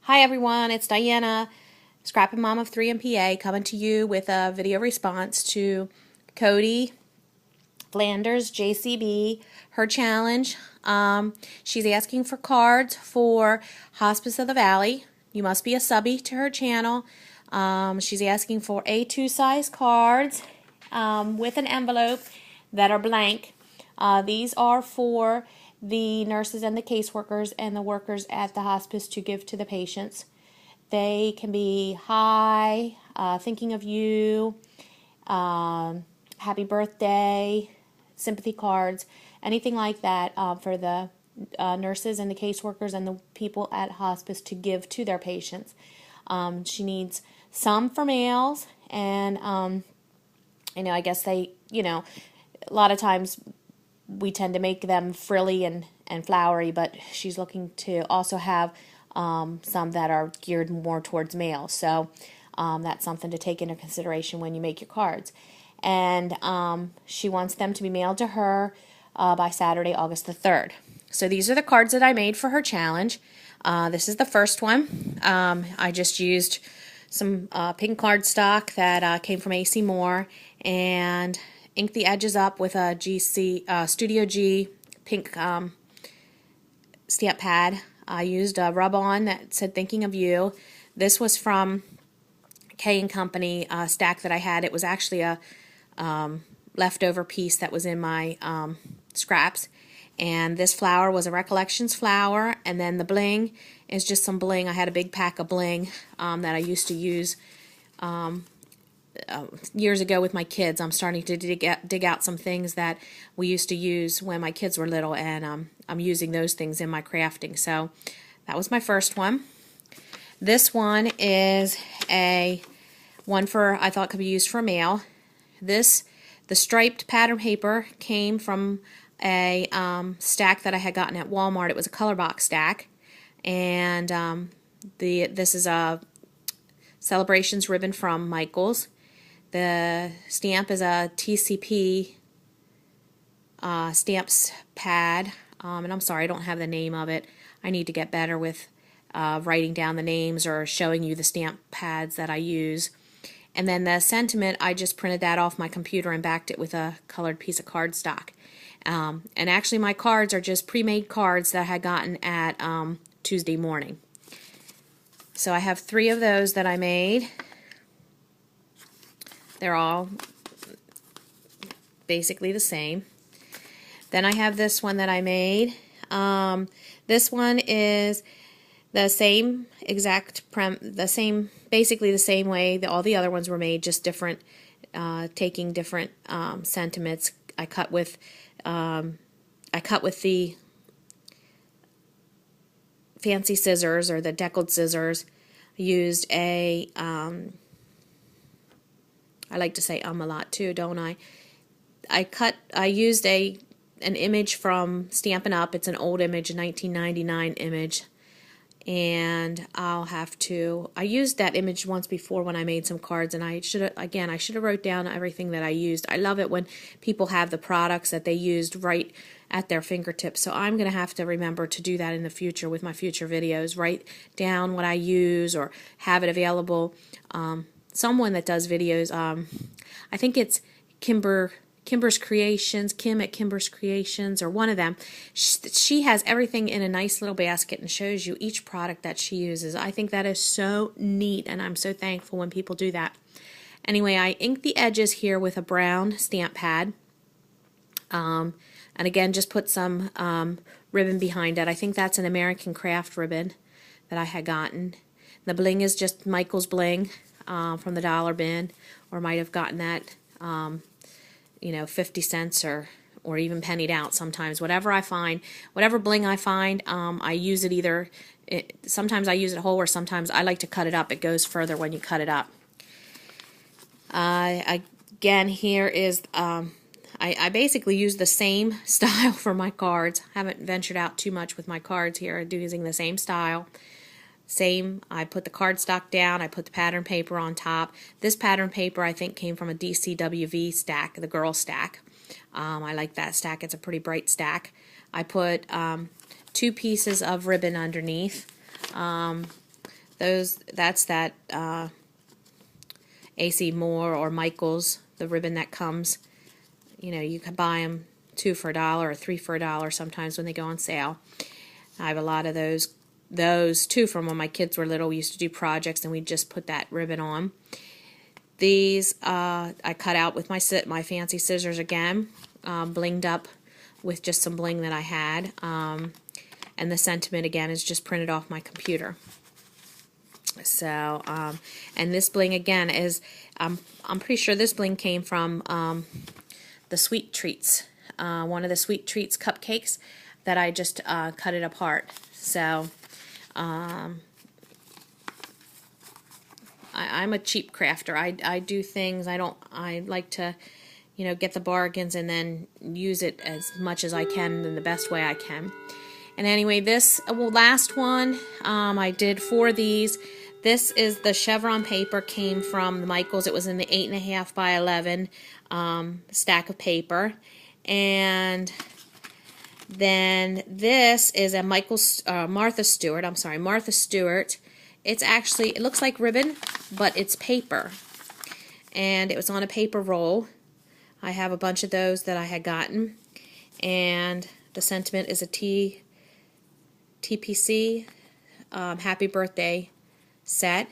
Hi everyone, it's Diana, Scrapping Mom of 3 MPA, coming to you with a video response to Codi, flandersjcb, her challenge. She's asking for cards for Hospice of the Valley. You must be a subby to her channel. She's asking for A2 size cards with an envelope that are blank. These are for the nurses and the caseworkers and the workers at the hospice to give to the patients. They can be hi, thinking of you, happy birthday, sympathy cards, anything like that for the nurses and the caseworkers and the people at hospice to give to their patients. She needs some for males, and I guess they, a lot of times we tend to make them frilly and flowery, but she's looking to also have some that are geared more towards males. So that's something to take into consideration when you make your cards. And she wants them to be mailed to her by Saturday, August the 3rd. So these are the cards that I made for her challenge. This is the first one. I just used some pink cardstock that came from AC Moore and inked the edges up with a Studio G pink stamp pad. I used a rub-on that said "Thinking of You." This was from K & Company stack that I had. It was actually a leftover piece that was in my scraps. And this flower was a Recollections flower, and then the bling is just some bling. I had a big pack of bling that I used to use years ago with my kids. I'm starting to dig out some things that we used to use when my kids were little, and I'm using those things in my crafting. So that was my first one. This one is one for, I thought could be used for a male. The striped pattern paper came from a stack that I had gotten at Walmart. It was a color box stack, and this is a Celebrations ribbon from Michaels. The stamp is a TCP stamps pad, and I'm sorry I don't have the name of it. I need to get better with writing down the names or showing you the stamp pads that I use. And then the sentiment, I just printed that off my computer and backed it with a colored piece of cardstock. And actually my cards are just pre-made cards that I had gotten at Tuesday morning. So I have 3 of those that I made. They're all basically the same. Then I have this one that I made. This one is the same basically the same way that all the other ones were made, just different, taking different sentiments. I cut with the fancy scissors, or the deckled scissors. I used a I like to say a lot too, don't I? I used an image from Stampin' Up. It's an old image, a 1999 image. And I used that image once before when I made some cards, and I should have wrote down everything that I used. I love it when people have the products that they used right at their fingertips, so I'm going to have to remember to do that in the future with my future videos. Write down what I use or have it available. Someone that does videos, I think it's Kimber's Creations, Kim at Kimber's Creations, or one of them. She has everything in a nice little basket and shows you each product that she uses. I think that is so neat, and I'm so thankful when people do that. Anyway, I inked the edges here with a brown stamp pad, and again just put some ribbon behind it. I think that's an American Craft ribbon that I had gotten. The bling is just Michael's bling from the dollar bin, or might have gotten that 50 cents or even pennied out sometimes. Whatever I find, whatever bling I find, I use it either. Sometimes I use it whole, or sometimes I like to cut it up. It goes further when you cut it up. Again, here is, I basically use the same style for my cards. I haven't ventured out too much with my cards here. I do using the same style. I put the cardstock down, I put the pattern paper on top. This pattern paper I think came from a DCWV stack, the girl stack. I like that stack, it's a pretty bright stack. I put 2 pieces of ribbon underneath. That's that AC Moore or Michaels, the ribbon that comes. You know, you can buy them 2 for $1 or 3 for $1 sometimes when they go on sale. I have a lot of those too from when my kids were little. We used to do projects and we'd just put that ribbon on. These I cut out with my fancy scissors again, blinged up with just some bling that I had, and the sentiment again is just printed off my computer. So, and this bling again is, I'm pretty sure this bling came from the Sweet Treats, one of the Sweet Treats cupcakes that I just cut it apart. So, I'm a cheap crafter. I do things. I like to, you know, get the bargains and then use it as much as I can in the best way I can. And anyway, this last one, I did 4 of these. This is the chevron paper, came from the Michaels. It was in the 8.5 by 11 stack of paper. And then this is a Martha Stewart. It's actually, it looks like ribbon, but it's paper. And it was on a paper roll. I have a bunch of those that I had gotten. And the sentiment is a TPC Happy Birthday set.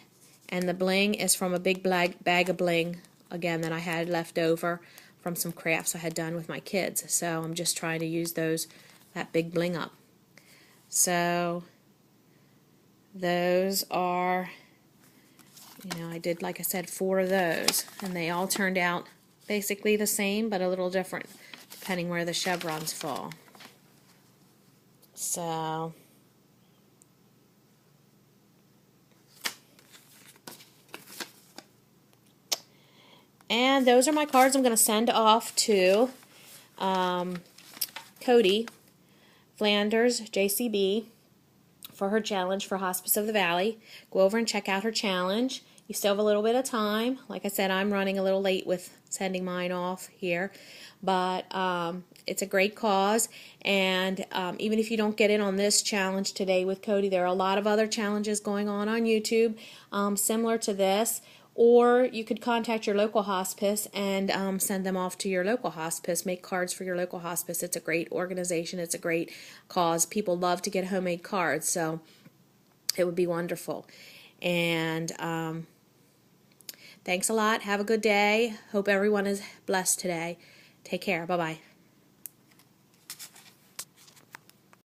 And the bling is from a big bag of bling, again, that I had left over from some crafts I had done with my kids. So I'm just trying to use that big bling up. So those are, you know, I did, like I said, 4 of those, and they all turned out basically the same, but a little different depending where the chevrons fall. So, and those are my cards I'm going to send off to Codi, flandersjcb, for her challenge for Hospice of the Valley. Go over and check out her challenge. You still have a little bit of time. Like I said, I'm running a little late with sending mine off here, but it's a great cause, and even if you don't get in on this challenge today with Codi, there are a lot of other challenges going on YouTube similar to this. Or you could contact your local hospice and send them off to your local hospice. Make cards for your local hospice. It's a great organization. It's a great cause. People love to get homemade cards, so it would be wonderful. And thanks a lot. Have a good day. Hope everyone is blessed today. Take care. Bye-bye.